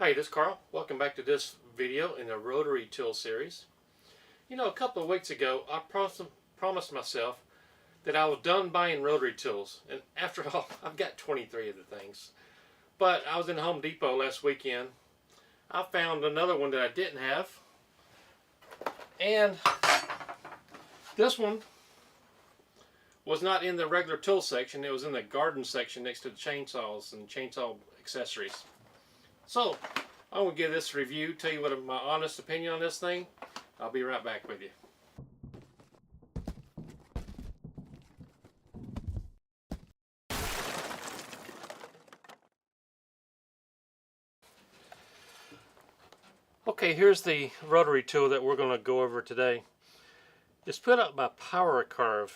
Hi, this is Carl. Welcome back to this video in the rotary tool series. You know, a couple of weeks ago, I promised myself that I was done buying rotary tools. And after all, I've got 23 of the things. But I was in Home Depot last weekend. I found another one that I didn't have. And this one was not in the regular tool section. It was in the garden section next to the chainsaws and chainsaw accessories. So, I'm going to give this review, tell you what my honest opinion on this thing. I'll be right back with you. Okay, here's the rotary tool that we're going to go over today. It's put up by PowerCare,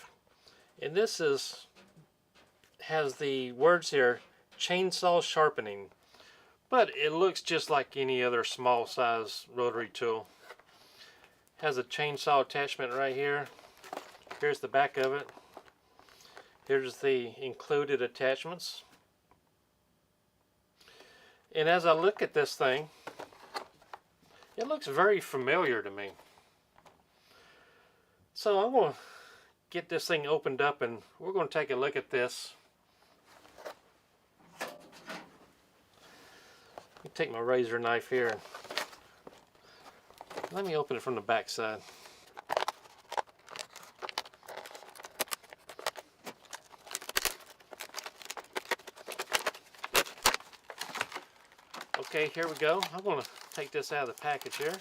and this has the words here, chainsaw sharpening. But it looks just like any other small size rotary tool. Has a chainsaw attachment right here. Here's the back of it. Here's the included attachments. And as I look at this thing, it looks very familiar to me. So I'm going to get this thing opened up and we're going to take a look at this. Take my razor knife here. Let me open it from the back side. Okay, here we go. I'm going to take this out of the package here.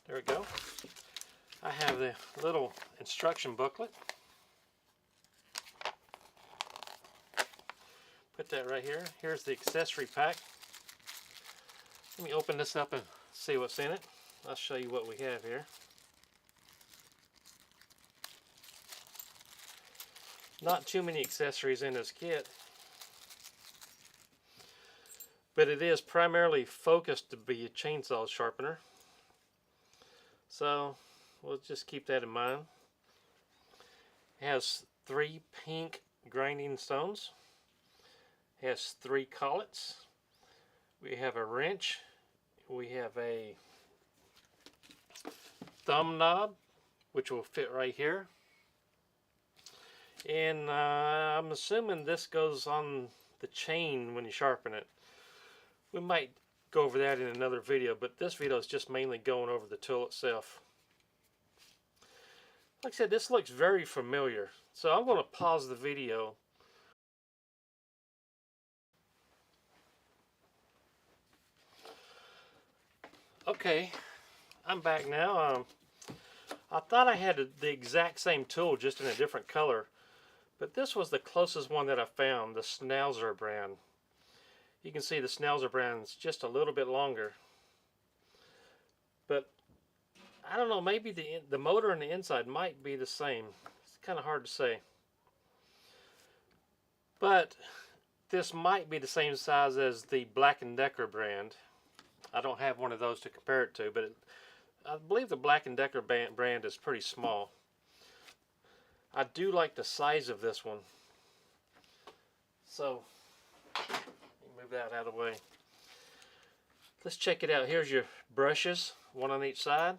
There we go. I have the little instruction booklet. Put that right here. Here's the accessory pack. Let me open this up and see what's in it. I'll show you what we have here. Not too many accessories in this kit, but it is primarily focused to be a chainsaw sharpener. So we'll just keep that in mind. It has 3 pink grinding stones. Has 3 collets. We have a wrench. We have a thumb knob, which will fit right here. And I'm assuming this goes on the chain when you sharpen it. We might go over that in another video, but this video is just mainly going over the tool itself. Like I said, this looks very familiar. So I'm going to pause the video. Okay, I'm back now. I thought I had the exact same tool, just in a different color, but this was the closest one that I found, the Schnauzer brand. You can see the Schnauzer brand is just a little bit longer, but I don't know, maybe the motor and the inside might be the same. It's kind of hard to say, but this might be the same size as the Black & Decker brand. I don't have one of those to compare it to, but I believe the Black & Decker brand is pretty small. I do like the size of this one. So, let me move that out of the way. Let's check it out. Here's your brushes, one on each side.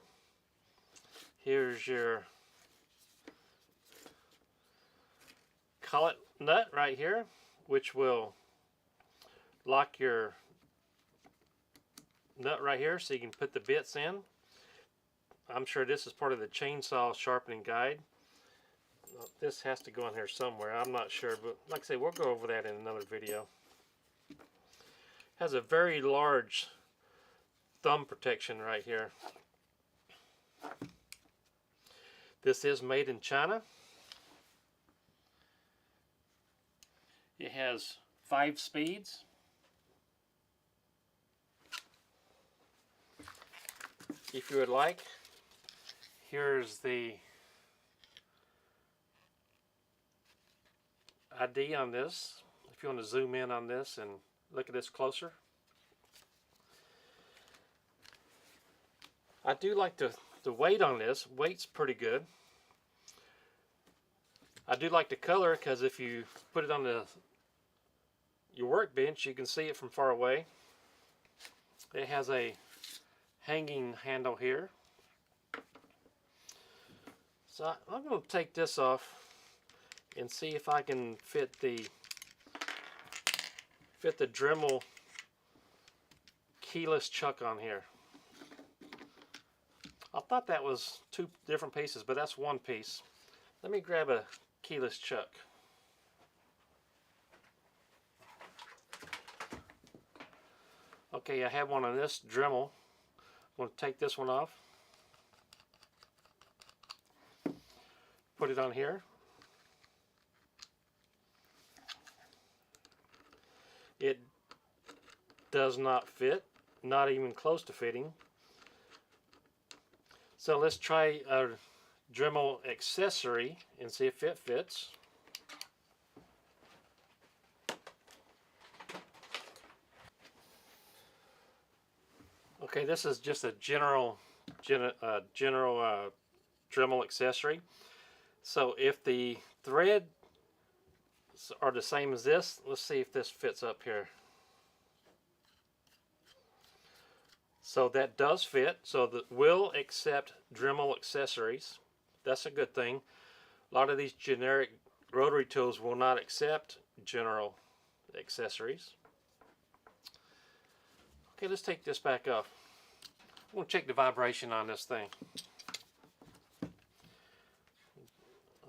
Here's your collet nut right here, which will lock your nut right here so you can put the bits in. I'm sure this is part of the chainsaw sharpening guide. This has to go in here somewhere. I'm not sure, but like I say, we'll go over that in another video. Has a very large thumb protection right here. This is made in China. It has 5 speeds. If you would like, here's the ID on this. If you want to zoom in on this and look at this closer. I do like the weight on this. Weight's pretty good. I do like the color because if you put it on your workbench, you can see it from far away. It has a hanging handle here. So I'm going to take this off and see if I can fit the Dremel keyless chuck on here. I thought that was two different pieces, but that's one piece. Let me grab a keyless chuck. Okay, I have one on this Dremel. I'm going to take this one off. Put it on here. It does not fit, not even close to fitting. So let's try a Dremel accessory and see if it fits. Okay, this is just a general Dremel accessory. So if the threads are the same as this, let's see if this fits up here. So that does fit. So that will accept Dremel accessories. That's a good thing. A lot of these generic rotary tools will not accept general accessories. Okay, let's take this back off. I'm going to check the vibration on this thing.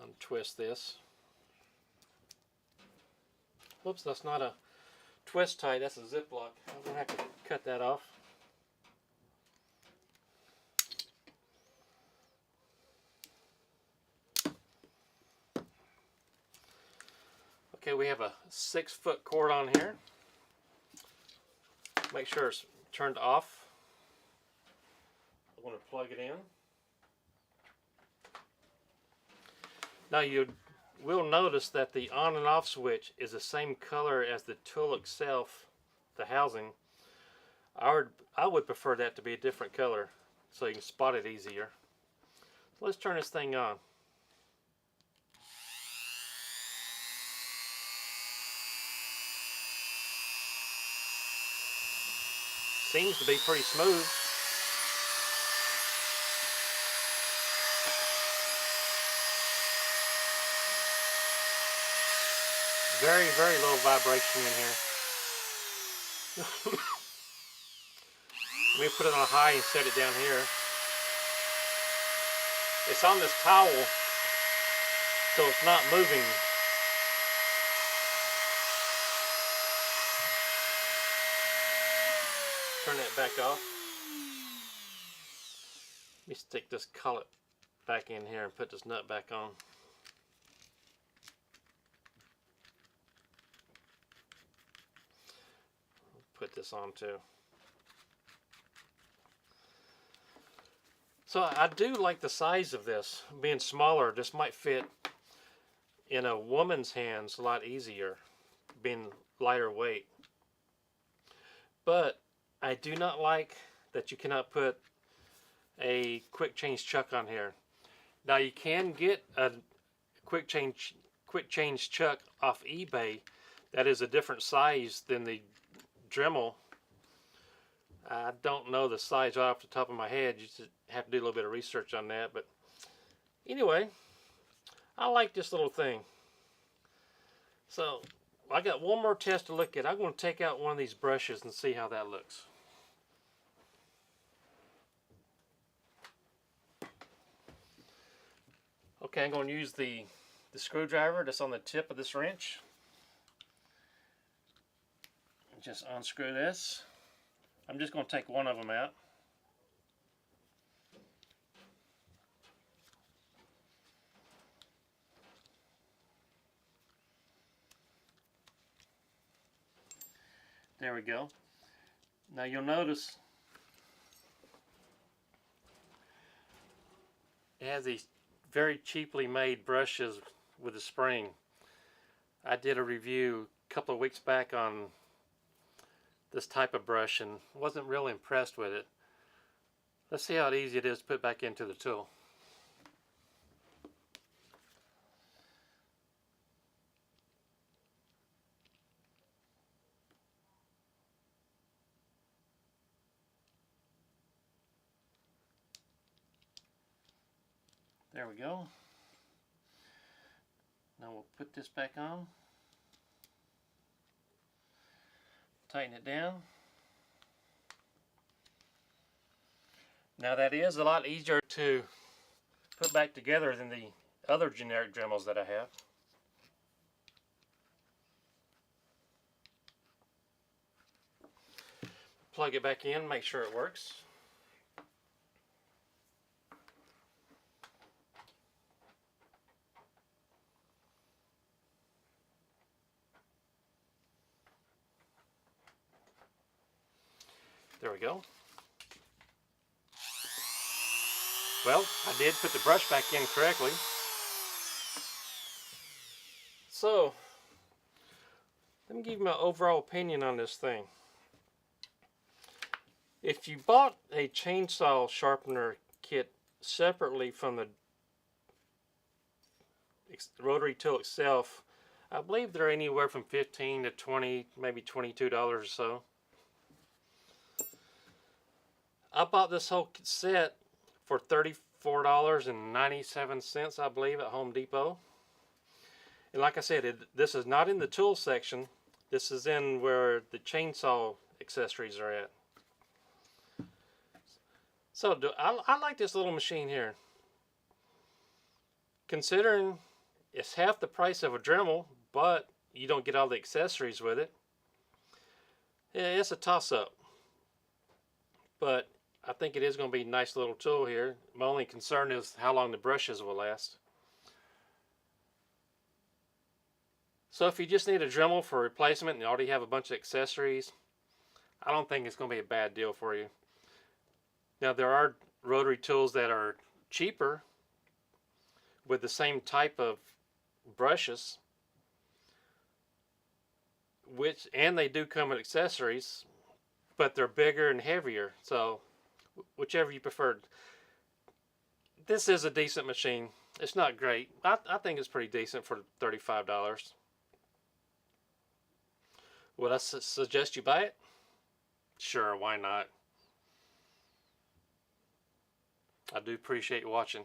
Untwist this. Whoops, that's not a twist tie, that's a zip lock. I'm going to have to cut that off. Okay, we have a 6-foot cord on here. Make sure it's turned off. I want to plug it in. Now you will notice that the on and off switch is the same color as the tool itself, the housing. I would prefer that to be a different color so you can spot it easier. So let's turn this thing on. Seems to be pretty smooth. Very, very low vibration in here. Let me put it on high and set it down here. It's on this towel, so it's not moving. Turn that back off. Let me stick this collet back in here and put this nut back on. Put this on too. So I do like the size of this. Being smaller, this might fit in a woman's hands a lot easier, being lighter weight. But I do not like that you cannot put a quick change chuck on here. Now you can get a quick change chuck off eBay that is a different size than the Dremel. I don't know the size right off the top of my head. You just have to do a little bit of research on that. But anyway, I like this little thing. So I got one more test to look at. I'm going to take out one of these brushes and see how that looks. Okay, I'm going to use the screwdriver that's on the tip of this wrench. Just unscrew this. I'm just going to take one of them out. There we go. Now you'll notice it has these very cheaply made brushes with a spring. I did a review a couple of weeks back on this type of brush and wasn't really impressed with it. Let's see how easy it is to put back into the tool. There we go. Now we'll put this back on. Tighten it down. Now that is a lot easier to put back together than the other generic Dremels that I have. Plug it back in, make sure it works. There we go. Well, I did put the brush back in correctly. So, let me give you my overall opinion on this thing. If you bought a chainsaw sharpener kit separately from the rotary tool itself, I believe they're anywhere from $15 to $20, maybe $22 or so. I bought this whole set for $34.97, I believe, at Home Depot. And like I said, this is not in the tool section. This is in where the chainsaw accessories are at. So I like this little machine here. Considering it's half the price of a Dremel, but you don't get all the accessories with it, yeah, it's a toss-up. But I think it is going to be a nice little tool here. My only concern is how long the brushes will last. So if you just need a Dremel for replacement and you already have a bunch of accessories, I don't think it's going to be a bad deal for you. Now there are rotary tools that are cheaper with the same type of brushes, and they do come with accessories, but they're bigger and heavier. So whichever you prefer. This is a decent machine. It's not great. I think it's pretty decent for $35. Would I suggest you buy it? Sure, why not? I do appreciate you watching.